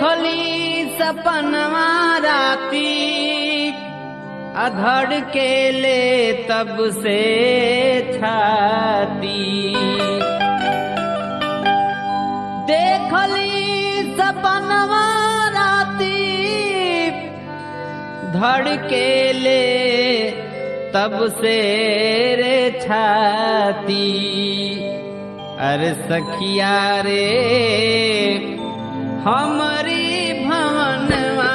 देखली सपनवा राती अधड़ के ले तब से छाती। देखली सपनवा राती धड़ के ले तब से रे छाती। अरे सखिया रे हमारी भवनवा